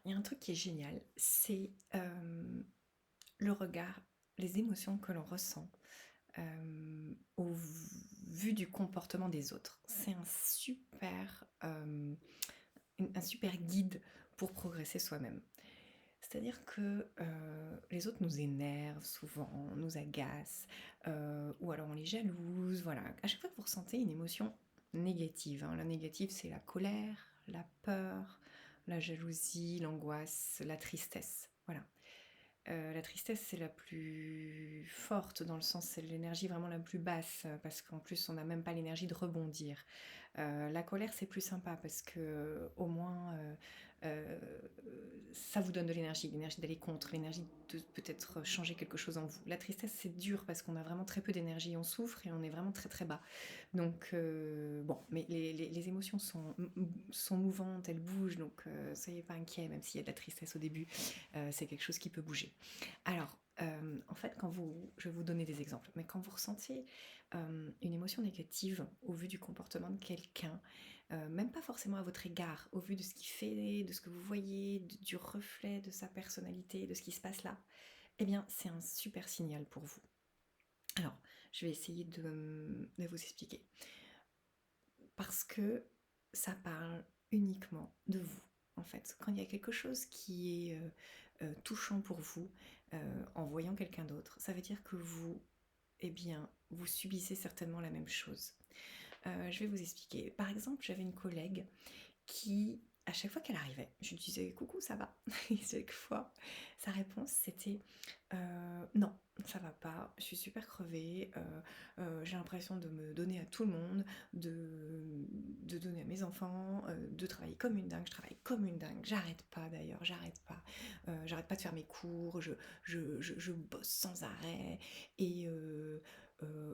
il y a un truc qui est génial, c'est le regard, les émotions que l'on ressent au vu du comportement des autres. C'est un super guide pour progresser soi-même. C'est-à-dire que les autres nous énervent souvent, nous agacent, ou alors on les jalouse, voilà. À chaque fois que vous ressentez une émotion négative, hein, la négative c'est la colère, la peur, la jalousie, l'angoisse, la tristesse, voilà. La tristesse, c'est la plus forte dans le sens, c'est l'énergie vraiment la plus basse, parce qu'en plus, on n'a même pas l'énergie de rebondir. La colère, c'est plus sympa parce que au moins, euh, ça vous donne de l'énergie d'aller contre, l'énergie de peut-être changer quelque chose en vous. La tristesse, c'est dur parce qu'on a vraiment très peu d'énergie, on souffre et on est vraiment très très bas. Donc, bon, mais les émotions sont mouvantes, elles bougent, donc soyez pas inquiets, même s'il y a de la tristesse au début, c'est quelque chose qui peut bouger. Alors, en fait, je vais vous donner des exemples, mais quand vous ressentez une émotion négative au vu du comportement de quelqu'un, même pas forcément à votre égard, au vu de ce qu'il fait, de ce que vous voyez, du reflet de sa personnalité, de ce qui se passe là, eh bien, c'est un super signal pour vous. Alors, je vais essayer de vous expliquer. Parce que ça parle uniquement de vous, en fait. Quand il y a quelque chose qui est touchant pour vous, en voyant quelqu'un d'autre, ça veut dire que vous, eh bien, vous subissez certainement la même chose. Je vais vous expliquer. Par exemple, j'avais une collègue qui, à chaque fois qu'elle arrivait, je lui disais coucou, ça va. Et chaque fois, sa réponse c'était non, ça va pas, je suis super crevée, j'ai l'impression de me donner à tout le monde, de donner à mes enfants, de travailler comme une dingue, je travaille comme une dingue, j'arrête pas d'ailleurs, j'arrête pas de faire mes cours, je bosse sans arrêt, et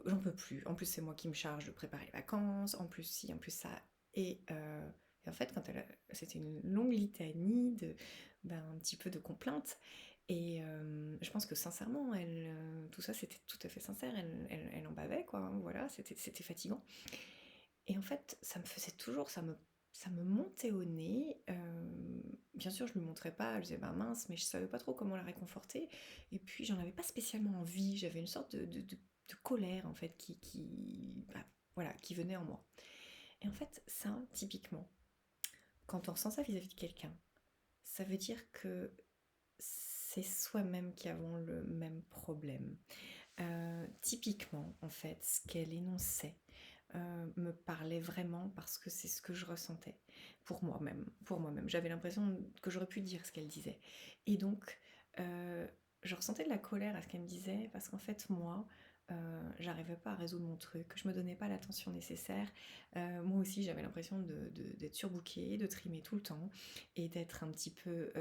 j'en peux plus. En plus, c'est moi qui me charge de préparer les vacances, en plus ci, en plus ça, et et en fait, c'était une longue litanie un petit peu de complaintes. Et je pense que sincèrement, tout ça c'était tout à fait sincère. Elle en bavait, quoi, hein, voilà, c'était fatigant. Et en fait, ça me faisait toujours, ça me montait au nez. Bien sûr, je lui montrais pas, je disais bah mince, mais je savais pas trop comment la réconforter. Et puis, j'en avais pas spécialement envie. J'avais une sorte de colère, en fait, bah, voilà, qui venait en moi. Et en fait, ça, typiquement, quand on ressent ça vis-à-vis de quelqu'un, ça veut dire que c'est soi-même qui avons le même problème. Typiquement, en fait, ce qu'elle énonçait me parlait vraiment parce que c'est ce que je ressentais pour moi-même. Pour moi-même, j'avais l'impression que j'aurais pu dire ce qu'elle disait. Et donc, euh, je ressentais de la colère à ce qu'elle me disait parce qu'en fait, moi, j'arrivais pas à résoudre mon truc, je me donnais pas l'attention nécessaire. Moi aussi, j'avais l'impression d'être surbookée, de trimer tout le temps et d'être un petit peu,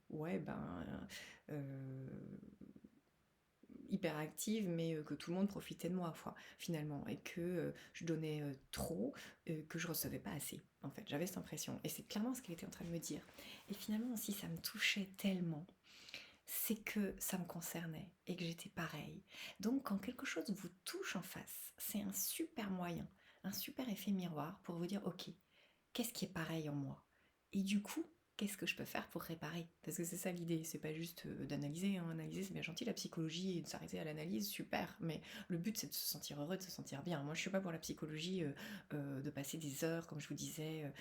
ouais, euh, hyper active, mais que tout le monde profitait de moi, finalement, et que je donnais trop, que je recevais pas assez. En fait, j'avais cette impression, et c'est clairement ce qu'elle était en train de me dire. Et finalement, si ça me touchait tellement, c'est que ça me concernait et que j'étais pareil. Donc quand quelque chose vous touche en face, c'est un super moyen, un super effet miroir pour vous dire ok, qu'est-ce qui est pareil en moi? Et du coup, qu'est-ce que je peux faire pour réparer? Parce que c'est ça l'idée, c'est pas juste d'analyser, hein. Analyser c'est bien gentil, la psychologie et de s'arrêter à l'analyse, super, mais le but c'est de se sentir heureux, de se sentir bien. Moi je suis pas pour la psychologie, de passer des heures, comme je vous disais,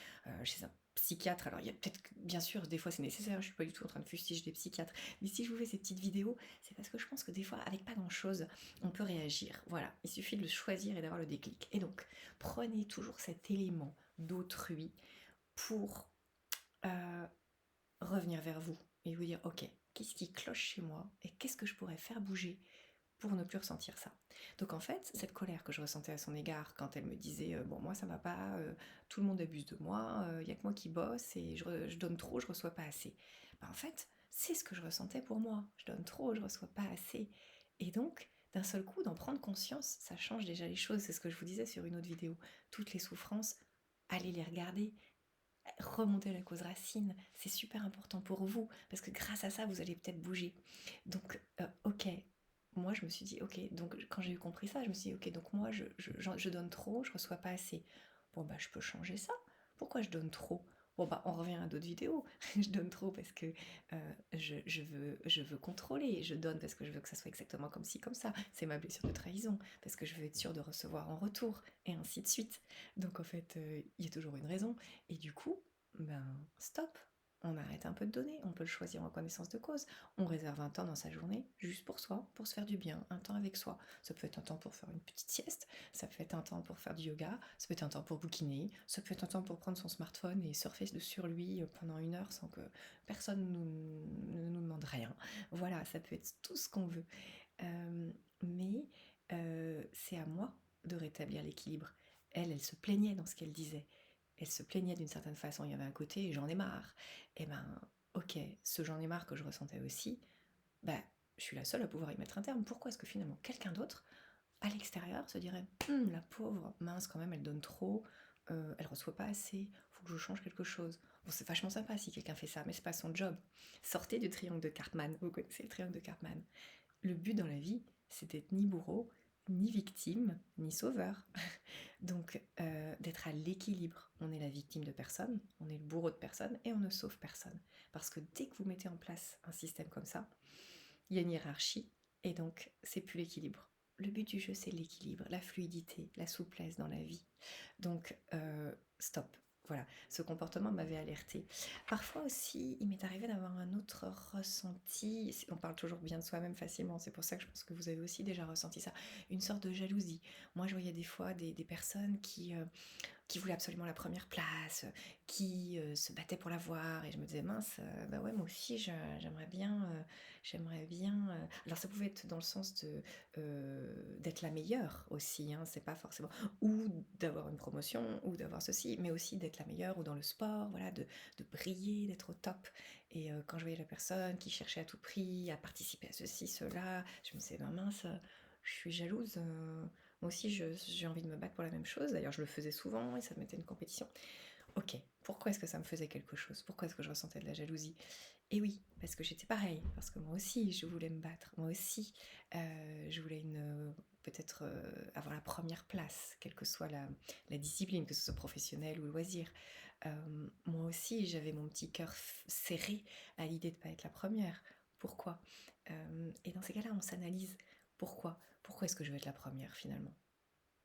chez un psychiatre. Alors il y a peut-être, bien sûr, des fois c'est nécessaire, je suis pas du tout en train de fustiger des psychiatres, mais si je vous fais ces petites vidéos, c'est parce que je pense que des fois, avec pas grand-chose, on peut réagir. Voilà, il suffit de le choisir et d'avoir le déclic. Et donc, prenez toujours cet élément d'autrui pour euh, revenir vers vous et vous dire, ok, qu'est-ce qui cloche chez moi et qu'est-ce que je pourrais faire bouger pour ne plus ressentir ça. Donc en fait, cette colère que je ressentais à son égard quand elle me disait bon moi ça va pas, tout le monde abuse de moi, il y a que moi qui bosse et je donne trop, je reçois pas assez. En fait, c'est ce que je ressentais pour moi. Je donne trop, je reçois pas assez. Et donc, d'un seul coup, d'en prendre conscience, ça change déjà les choses. C'est ce que je vous disais sur une autre vidéo. Toutes les souffrances, allez les regarder, remonter la cause racine, c'est super important pour vous, parce que grâce à ça, vous allez peut-être bouger. Donc, ok, moi je me suis dit, ok, donc quand j'ai eu compris ça, je me suis dit, ok, donc moi je donne trop, je reçois pas assez. Bon bah je peux changer ça. Pourquoi je donne trop? Bon, bah, on revient à d'autres vidéos. Je donne trop parce que je veux contrôler. Je donne parce que je veux que ça soit exactement comme ci, comme ça. C'est ma blessure de trahison. Parce que je veux être sûre de recevoir en retour. Et ainsi de suite. Donc en fait, il y a toujours une raison. Et du coup, ben, stop. On arrête un peu de donner. On peut le choisir en connaissance de cause. On réserve un temps dans sa journée juste pour soi, pour se faire du bien. Un temps avec soi. Ça peut être un temps pour faire une petite sieste. Ça peut être un temps pour faire du yoga, ça peut être un temps pour bouquiner, ça peut être un temps pour prendre son smartphone et surfer sur lui pendant 1 heure sans que personne ne nous demande rien. Voilà, ça peut être tout ce qu'on veut. Mais c'est à moi de rétablir l'équilibre. Elle se plaignait dans ce qu'elle disait. Elle se plaignait d'une certaine façon. Il y avait un côté j'en ai marre. Et ben, ok, ce j'en ai marre que je ressentais aussi, bah, je suis la seule à pouvoir y mettre un terme. Pourquoi est-ce que finalement quelqu'un d'autre à l'extérieur se dirait la pauvre, mince quand même, elle donne trop, elle reçoit pas assez, faut que je change quelque chose. Bon, c'est vachement sympa si quelqu'un fait ça, mais c'est pas son job. Sortez du triangle de Cartman, vous connaissez le triangle de Cartman. Le but dans la vie, c'est d'être ni bourreau, ni victime, ni sauveur. Donc, d'être à l'équilibre. On est la victime de personne, on est le bourreau de personne, et on ne sauve personne. Parce que dès que vous mettez en place un système comme ça, il y a une hiérarchie, et donc c'est plus l'équilibre. Le but du jeu, c'est l'équilibre, la fluidité, la souplesse dans la vie. Donc, stop. Voilà, ce comportement m'avait alerté. Parfois aussi, il m'est arrivé d'avoir un autre ressenti. On parle toujours bien de soi-même facilement, c'est pour ça que je pense que vous avez aussi déjà ressenti ça. Une sorte de jalousie. Moi, je voyais des fois des personnes qui voulait absolument la première place, qui se battait pour l'avoir, et je me disais mince, bah ouais moi aussi j'aimerais bien. Alors ça pouvait être dans le sens d'être la meilleure aussi, hein, c'est pas forcément, ou d'avoir une promotion, ou d'avoir ceci, mais aussi d'être la meilleure, ou dans le sport, voilà, de briller, d'être au top. Et quand je voyais la personne qui cherchait à tout prix à participer à ceci, cela, je me disais ben mince, je suis jalouse. Moi aussi, j'ai envie de me battre pour la même chose. D'ailleurs, je le faisais souvent et ça me mettait une compétition. Ok, pourquoi est-ce que ça me faisait quelque chose? Pourquoi est-ce que je ressentais de la jalousie? Et oui, parce que j'étais pareil, parce que moi aussi, je voulais me battre. Moi aussi, je voulais peut-être avoir la première place, quelle que soit la discipline, que ce soit professionnelle ou loisir. Moi aussi, j'avais mon petit cœur serré à l'idée de ne pas être la première. Pourquoi? Et dans ces cas-là, on s'analyse. Pourquoi? Pourquoi est-ce que je veux être la première finalement?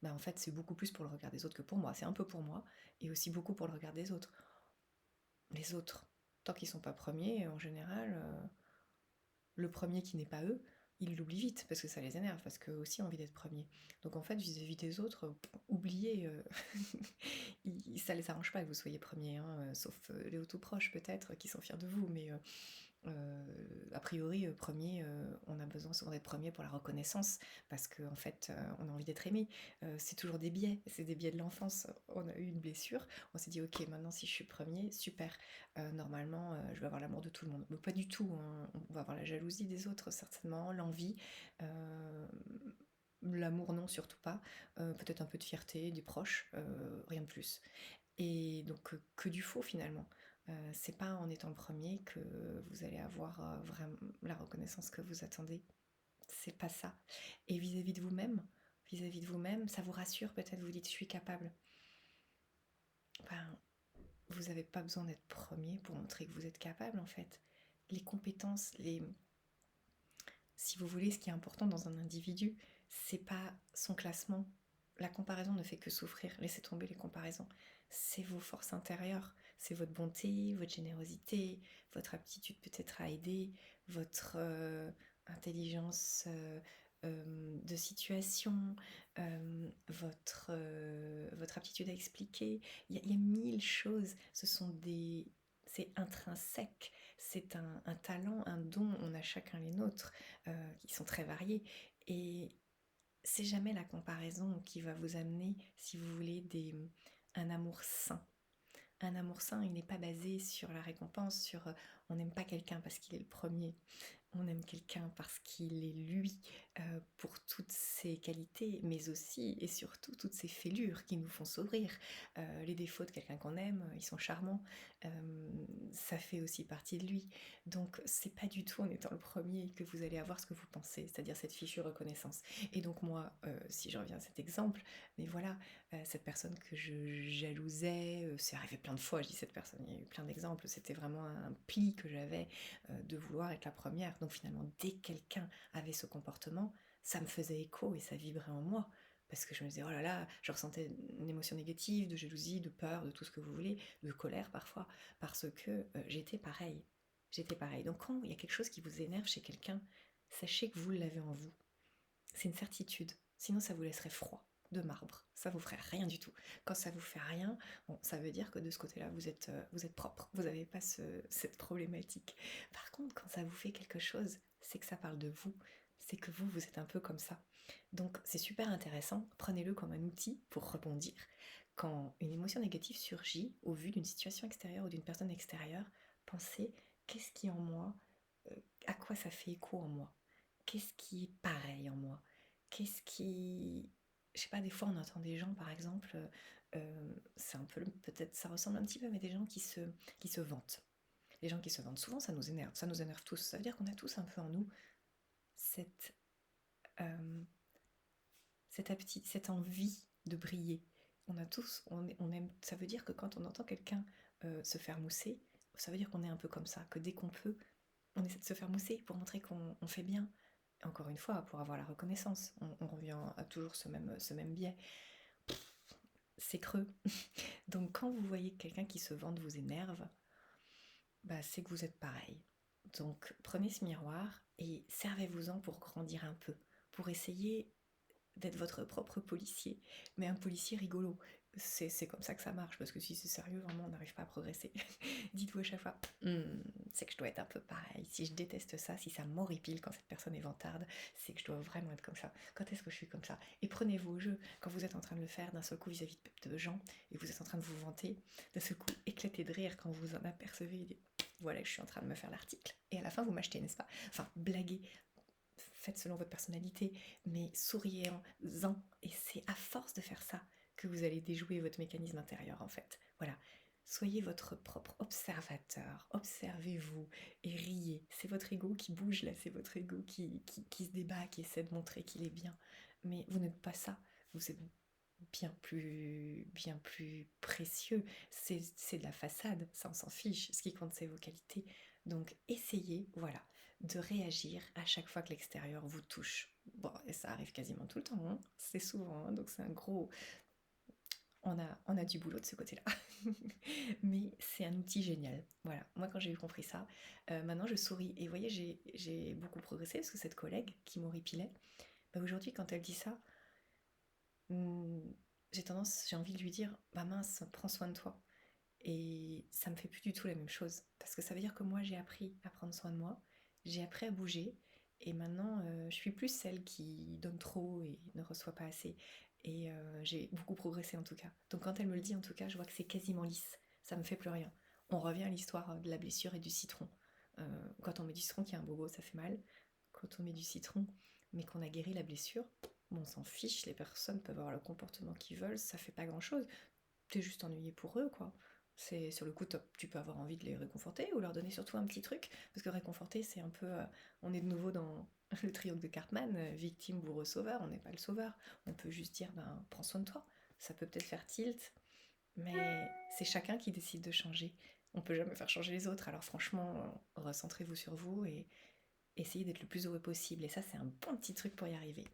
Bah en fait, c'est beaucoup plus pour le regard des autres que pour moi. C'est un peu pour moi et aussi beaucoup pour le regard des autres. Les autres, tant qu'ils sont pas premiers, en général, le premier qui n'est pas eux, ils l'oublient vite parce que ça les énerve, parce qu'eux aussi ont envie d'être premiers. Donc en fait, vis-à-vis des autres, oubliez, ça les arrange pas que vous soyez premier, hein, sauf les tout proches peut-être qui sont fiers de vous, mais a priori, premier, on a besoin souvent d'être premier pour la reconnaissance, parce qu'en en fait, on a envie d'être aimé. C'est toujours des biais, c'est des biais de l'enfance. On a eu une blessure, on s'est dit, ok, maintenant si je suis premier, super, normalement, je vais avoir l'amour de tout le monde. Mais pas du tout, hein. On va avoir la jalousie des autres, certainement, l'envie, l'amour non, surtout pas, peut-être un peu de fierté des proches, rien de plus. Et donc, que du faux finalement. C'est pas en étant le premier que vous allez avoir vraiment la reconnaissance que vous attendez. C'est pas ça. Et vis-à-vis de vous-même, ça vous rassure peut-être, vous dites je suis capable. Ben, vous n'avez pas besoin d'être premier pour montrer que vous êtes capable en fait. Les compétences, si vous voulez, ce qui est important dans un individu, c'est pas son classement. La comparaison ne fait que souffrir. Laissez tomber les comparaisons. C'est vos forces intérieures, c'est votre bonté, votre générosité, votre aptitude peut-être à aider, votre intelligence de situation, votre aptitude à expliquer. Il y a 1000 choses. C'est intrinsèque, c'est un talent, un don, on a chacun les nôtres, qui sont très variés. Et c'est jamais la comparaison qui va vous amener, si vous voulez, un amour sain. Un amour sain, il n'est pas basé sur la récompense, sur on n'aime pas quelqu'un parce qu'il est le premier, on aime quelqu'un parce qu'il est lui, pour toutes ses qualités, mais aussi et surtout toutes ses fêlures qui nous font sourire. Les défauts de quelqu'un qu'on aime, ils sont charmants. ça fait aussi partie de lui. Donc c'est pas du tout en étant le premier que vous allez avoir ce que vous pensez, c'est-à-dire cette fichue reconnaissance. Et donc moi, si je reviens à cet exemple, mais voilà, cette personne que je jalousais, c'est arrivé plein de fois, je dis cette personne, il y a eu plein d'exemples, c'était vraiment un pli que j'avais de vouloir être la première. Donc finalement, dès que quelqu'un avait ce comportement, ça me faisait écho et ça vibrait en moi. Parce que je me disais, oh là là, je ressentais une émotion négative, de jalousie, de peur, de tout ce que vous voulez, de colère parfois, parce que j'étais pareil. J'étais pareil. Donc quand il y a quelque chose qui vous énerve chez quelqu'un, sachez que vous l'avez en vous. C'est une certitude. Sinon, ça vous laisserait froid, de marbre. Ça vous ferait rien du tout. Quand ça vous fait rien, bon, ça veut dire que de ce côté-là, vous êtes propre. Vous n'avez pas cette problématique. Par contre, quand ça vous fait quelque chose, c'est que ça parle de vous. C'est que vous êtes un peu comme ça. Donc, c'est super intéressant. Prenez-le comme un outil pour rebondir. Quand une émotion négative surgit au vu d'une situation extérieure ou d'une personne extérieure, pensez qu'est-ce qui en moi, à quoi ça fait écho en moi, qu'est-ce qui est pareil en moi, qu'est-ce qui... Je sais pas, des fois on entend des gens par exemple, c'est un peu, peut-être ça ressemble un petit peu, mais des gens qui se vantent. Les gens qui se vantent, souvent ça nous énerve tous. Ça veut dire qu'on a tous un peu en nous cette, euh, cette envie de briller. On a tous, on aime, ça veut dire que quand on entend quelqu'un se faire mousser, ça veut dire qu'on est un peu comme ça, que dès qu'on peut, on essaie de se faire mousser pour montrer qu'on fait bien. Encore une fois, pour avoir la reconnaissance, on revient à toujours ce même biais. C'est creux. Donc quand vous voyez que quelqu'un qui se vante vous énerve, bah, c'est que vous êtes pareil. Donc prenez ce miroir et servez-vous-en pour grandir un peu, pour essayer d'être votre propre policier, mais un policier rigolo. C'est comme ça que ça marche, parce que si c'est sérieux, vraiment, on n'arrive pas à progresser. Dites-vous à chaque fois, c'est que je dois être un peu pareil. Si je déteste ça, si ça m'horripile quand cette personne est vantarde, c'est que je dois vraiment être comme ça. Quand est-ce que je suis comme ça? Et prenez-vous au jeu. Quand vous êtes en train de le faire d'un seul coup vis-à-vis de gens, et vous êtes en train de vous vanter, d'un seul coup, éclatez de rire quand vous en apercevez et dites, voilà, je suis en train de me faire l'article. Et à la fin, vous m'achetez, n'est-ce pas? Enfin, blaguez, faites selon votre personnalité, mais souriez-en. Et c'est à force de faire ça que vous allez déjouer votre mécanisme intérieur, en fait. Voilà. Soyez votre propre observateur, observez-vous et riez. C'est votre ego qui bouge là, c'est votre ego qui se débat, qui essaie de montrer qu'il est bien. Mais vous n'êtes pas ça, vous êtes bien plus précieux. C'est de la façade, ça on s'en fiche. Ce qui compte, c'est vos qualités. Donc essayez, voilà, de réagir à chaque fois que l'extérieur vous touche. Bon, et ça arrive quasiment tout le temps, hein. C'est souvent, hein, donc c'est un gros... On a du boulot de ce côté-là. Mais c'est un outil génial. Voilà, moi quand j'ai eu compris ça, maintenant je souris. Et vous voyez, j'ai beaucoup progressé parce que cette collègue qui m'horripilait, bah aujourd'hui quand elle dit ça, hmm, j'ai envie de lui dire, bah mince, prends soin de toi. Et ça me fait plus du tout la même chose. Parce que ça veut dire que moi, j'ai appris à prendre soin de moi, j'ai appris à bouger, et maintenant, je suis plus celle qui donne trop et ne reçoit pas assez. Et j'ai beaucoup progressé en tout cas. Donc quand elle me le dit, en tout cas, je vois que c'est quasiment lisse. Ça me fait plus rien. On revient à l'histoire de la blessure et du citron. Quand on met du citron qui a un bobo, ça fait mal. Quand on met du citron, mais qu'on a guéri la blessure, bon, on s'en fiche, les personnes peuvent avoir le comportement qu'ils veulent, ça fait pas grand chose. T'es juste ennuyé pour eux, quoi. C'est sur le coup, tu peux avoir envie de les réconforter ou leur donner surtout un petit truc, parce que réconforter, c'est un peu, on est de nouveau dans le triangle de Cartman, victime, bourreau, sauveur. On n'est pas le sauveur. On peut juste dire, ben, prends soin de toi. Ça peut peut-être faire tilt, mais c'est chacun qui décide de changer. On peut jamais faire changer les autres. Alors franchement, recentrez-vous sur vous et essayez d'être le plus heureux possible. Et ça, c'est un bon petit truc pour y arriver.